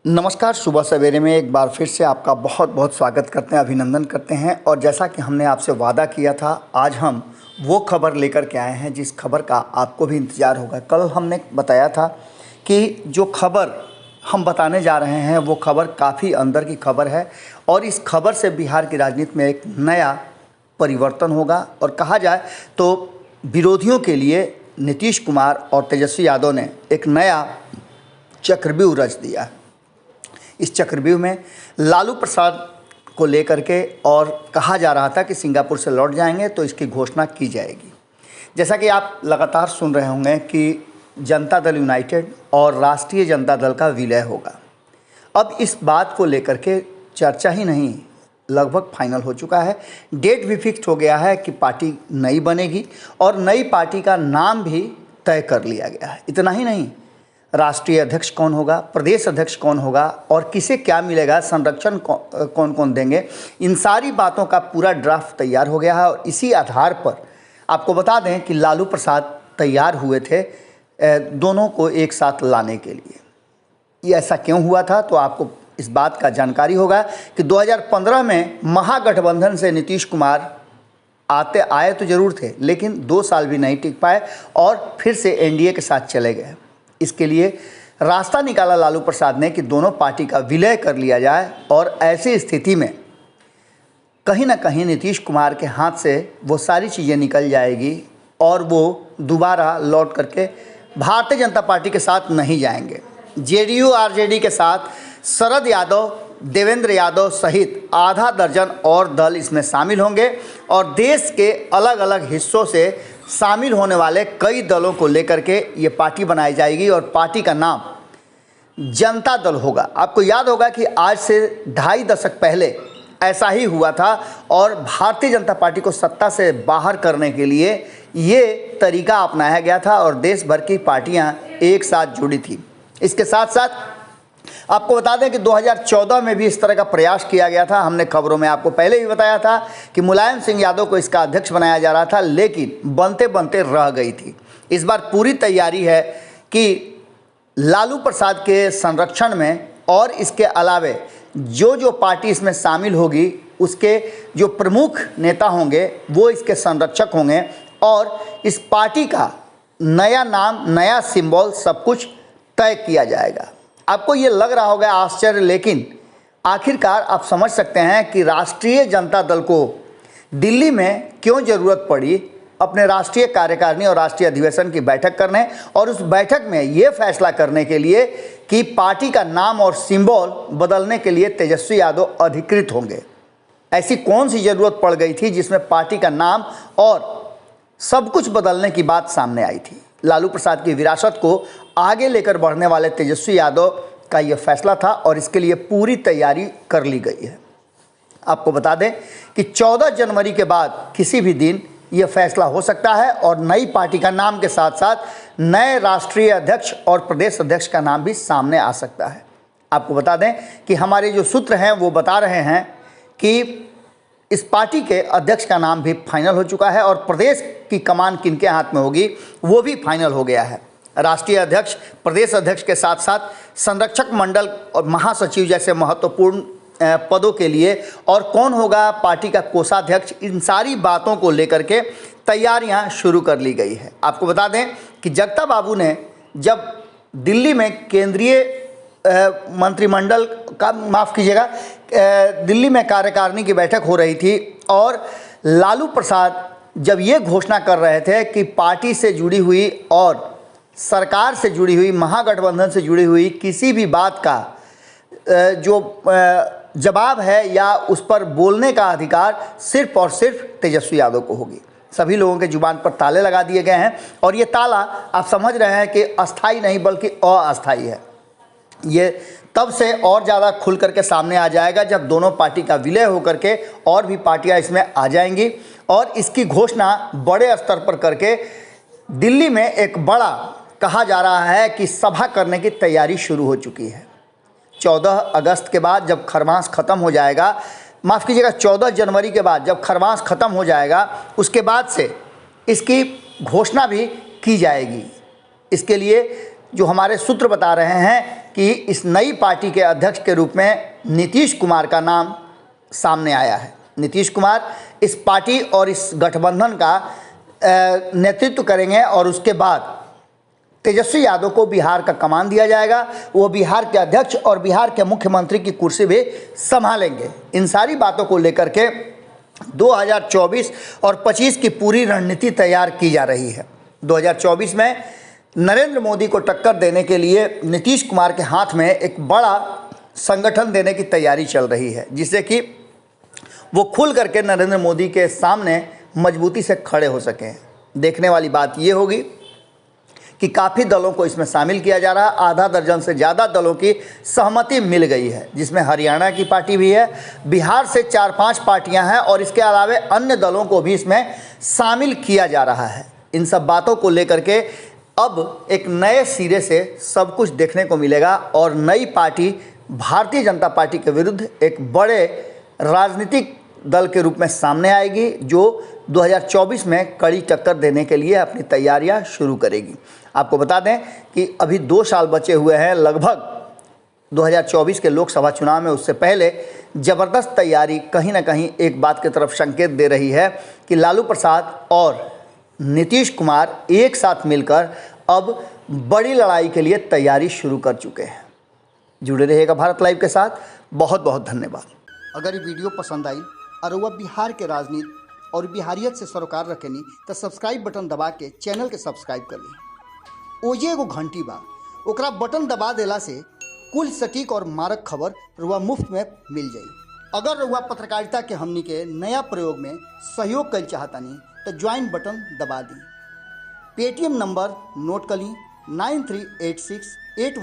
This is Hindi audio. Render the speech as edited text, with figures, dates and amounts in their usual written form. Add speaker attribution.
Speaker 1: नमस्कार। सुबह सवेरे में एक बार फिर से आपका बहुत बहुत स्वागत करते हैं, अभिनंदन करते हैं। और जैसा कि हमने आपसे वादा किया था, आज हम वो खबर लेकर के आए हैं जिस खबर का आपको भी इंतज़ार होगा। कल हमने बताया था कि जो खबर हम बताने जा रहे हैं वो खबर काफ़ी अंदर की खबर है और इस खबर से बिहार की राजनीति में एक नया परिवर्तन होगा। और कहा जाए तो विरोधियों के लिए नीतीश कुमार और तेजस्वी यादव ने एक नया चक्रव्यूह रच दिया है। इस चक्रव्यूह में लालू प्रसाद को लेकर के और कहा जा रहा था कि सिंगापुर से लौट जाएंगे तो इसकी घोषणा की जाएगी। जैसा कि आप लगातार सुन रहे होंगे कि जनता दल यूनाइटेड और राष्ट्रीय जनता दल का विलय होगा। अब इस बात को लेकर के चर्चा ही नहीं, लगभग फाइनल हो चुका है। डेट भी फिक्स हो गया है कि पार्टी नई बनेगी और नई पार्टी का नाम भी तय कर लिया गया है। इतना ही नहीं, राष्ट्रीय अध्यक्ष कौन होगा, प्रदेश अध्यक्ष कौन होगा और किसे क्या मिलेगा, संरक्षण कौन कौन देंगे, इन सारी बातों का पूरा ड्राफ्ट तैयार हो गया है। और इसी आधार पर आपको बता दें कि लालू प्रसाद तैयार हुए थे दोनों को एक साथ लाने के लिए। ये ऐसा क्यों हुआ था, तो आपको इस बात का जानकारी होगा कि 2015 में महागठबंधन से नीतीश कुमार आए तो ज़रूर थे, लेकिन 2 साल भी नहीं टिक पाए और फिर से एनडीए के साथ चले गए। इसके लिए रास्ता निकाला लालू प्रसाद ने कि दोनों पार्टी का विलय कर लिया जाए। और ऐसी स्थिति में कहीं ना कहीं नीतीश कुमार के हाथ से वो सारी चीज़ें निकल जाएगी और वो दोबारा लौट करके भारतीय जनता पार्टी के साथ नहीं जाएंगे। जेडीयू आरजेडी के साथ शरद यादव, देवेंद्र यादव सहित आधा दर्जन और दल इसमें शामिल होंगे और देश के अलग अलग हिस्सों से शामिल होने वाले कई दलों को लेकर के ये पार्टी बनाई जाएगी और पार्टी का नाम जनता दल होगा। आपको याद होगा कि आज से 2.5 दशक पहले ऐसा ही हुआ था और भारतीय जनता पार्टी को सत्ता से बाहर करने के लिए ये तरीका अपनाया गया था और देश भर की पार्टियां एक साथ जुड़ी थी। इसके साथ साथ आपको बता दें कि 2014 में भी इस तरह का प्रयास किया गया था। हमने खबरों में आपको पहले ही बताया था कि मुलायम सिंह यादव को इसका अध्यक्ष बनाया जा रहा था, लेकिन बनते बनते रह गई थी। इस बार पूरी तैयारी है कि लालू प्रसाद के संरक्षण में और इसके अलावे जो पार्टी इसमें शामिल होगी उसके जो प्रमुख नेता होंगे वो इसके संरक्षक होंगे और इस पार्टी का नया नाम, नया सिंबल सब कुछ तय किया जाएगा। आपको ये लग रहा होगा आश्चर्य, लेकिन आखिरकार आप समझ सकते हैं कि राष्ट्रीय जनता दल को दिल्ली में क्यों ज़रूरत पड़ी अपने राष्ट्रीय कार्यकारिणी और राष्ट्रीय अधिवेशन की बैठक करने और उस बैठक में ये फैसला करने के लिए कि पार्टी का नाम और सिंबल बदलने के लिए तेजस्वी यादव अधिकृत होंगे। ऐसी कौन सी ज़रूरत पड़ गई थी जिसमें पार्टी का नाम और सब कुछ बदलने की बात सामने आई थी। लालू प्रसाद की विरासत को आगे लेकर बढ़ने वाले तेजस्वी यादव का यह फैसला था और इसके लिए पूरी तैयारी कर ली गई है। आपको बता दें कि 14 जनवरी के बाद किसी भी दिन यह फैसला हो सकता है और नई पार्टी का नाम के साथ साथ नए राष्ट्रीय अध्यक्ष और प्रदेश अध्यक्ष का नाम भी सामने आ सकता है। आपको बता दें कि हमारे जो सूत्र हैं वो बता रहे हैं कि इस पार्टी के अध्यक्ष का नाम भी फाइनल हो चुका है और प्रदेश की कमान किनके हाथ में होगी वो भी फाइनल हो गया है। राष्ट्रीय अध्यक्ष, प्रदेश अध्यक्ष के साथ साथ संरक्षक मंडल और महासचिव जैसे महत्वपूर्ण पदों के लिए और कौन होगा पार्टी का कोषाध्यक्ष, इन सारी बातों को लेकर के तैयारियां शुरू कर ली गई है। आपको बता दें कि जगता बाबू ने जब दिल्ली में केंद्रीय मंत्रिमंडल का दिल्ली में कार्यकारिणी की बैठक हो रही थी और लालू प्रसाद जब ये घोषणा कर रहे थे कि पार्टी से जुड़ी हुई और सरकार से जुड़ी हुई, महागठबंधन से जुड़ी हुई किसी भी बात का जो जवाब है या उस पर बोलने का अधिकार सिर्फ और सिर्फ तेजस्वी यादव को होगी। सभी लोगों के जुबान पर ताले लगा दिए गए हैं और ये ताला आप समझ रहे हैं कि अस्थाई नहीं बल्कि अस्थाई है। ये तब से और ज़्यादा खुल करके सामने आ जाएगा जब दोनों पार्टी का विलय होकर के और भी पार्टियां इसमें आ जाएंगी और इसकी घोषणा बड़े स्तर पर करके दिल्ली में एक बड़ा कहा जा रहा है कि सभा करने की तैयारी शुरू हो चुकी है। 14 अगस्त के बाद जब खरमास ख़त्म हो जाएगा, माफ़ कीजिएगा 14 जनवरी के बाद जब खरमास ख़त्म हो जाएगा उसके बाद से इसकी घोषणा भी की जाएगी। इसके लिए जो हमारे सूत्र बता रहे हैं कि इस नई पार्टी के अध्यक्ष के रूप में नीतीश कुमार का नाम सामने आया है। नीतीश कुमार इस पार्टी और इस गठबंधन का नेतृत्व करेंगे और उसके बाद तेजस्वी यादव को बिहार का कमान दिया जाएगा। वो बिहार के अध्यक्ष और बिहार के मुख्यमंत्री की कुर्सी भी संभालेंगे। इन सारी बातों को लेकर के 2024 और 25 की पूरी रणनीति तैयार की जा रही है। 2024 में नरेंद्र मोदी को टक्कर देने के लिए नीतीश कुमार के हाथ में एक बड़ा संगठन देने की तैयारी चल रही है, जिससे कि वो खुल करके नरेंद्र मोदी के सामने मजबूती से खड़े हो सकें। देखने वाली बात ये होगी कि काफ़ी दलों को इसमें शामिल किया जा रहा है। आधा दर्जन से ज़्यादा दलों की सहमति मिल गई है, जिसमें हरियाणा की पार्टी भी है, बिहार से 4-5 पार्टियां हैं और इसके अलावे अन्य दलों को भी इसमें शामिल किया जा रहा है। इन सब बातों को लेकर के अब एक नए सिरे से सब कुछ देखने को मिलेगा और नई पार्टी भारतीय जनता पार्टी के विरुद्ध एक बड़े राजनीतिक दल के रूप में सामने आएगी, जो 2024 में कड़ी टक्कर देने के लिए अपनी तैयारियां शुरू करेगी। आपको बता दें कि अभी 2 साल बचे हुए हैं लगभग 2024 के लोकसभा चुनाव में। उससे पहले ज़बरदस्त तैयारी कहीं ना कहीं एक बात की तरफ संकेत दे रही है कि लालू प्रसाद और नीतीश कुमार एक साथ मिलकर अब बड़ी लड़ाई के लिए तैयारी शुरू कर चुके हैं। जुड़े रहिएगा भारत लाइव के साथ। बहुत बहुत धन्यवाद। अगर ये वीडियो पसंद आई और वह बिहार के राजनीति और बिहारियत से सरोकार रखेनी तो सब्सक्राइब बटन दबा के चैनल के सब्सक्राइब कर ली। ओजे एगो घंटी बा, ओकरा बटन दबा देला से कुल सटीक और मारक खबर रुआ मुफ्त में मिल जाई। अगर रुआ पत्रकारिता के हमनी के नया प्रयोग में सहयोग कर चाहतानी तो ज्वाइन बटन दबा दी। पेटीएम नंबर नोट कर ली 938681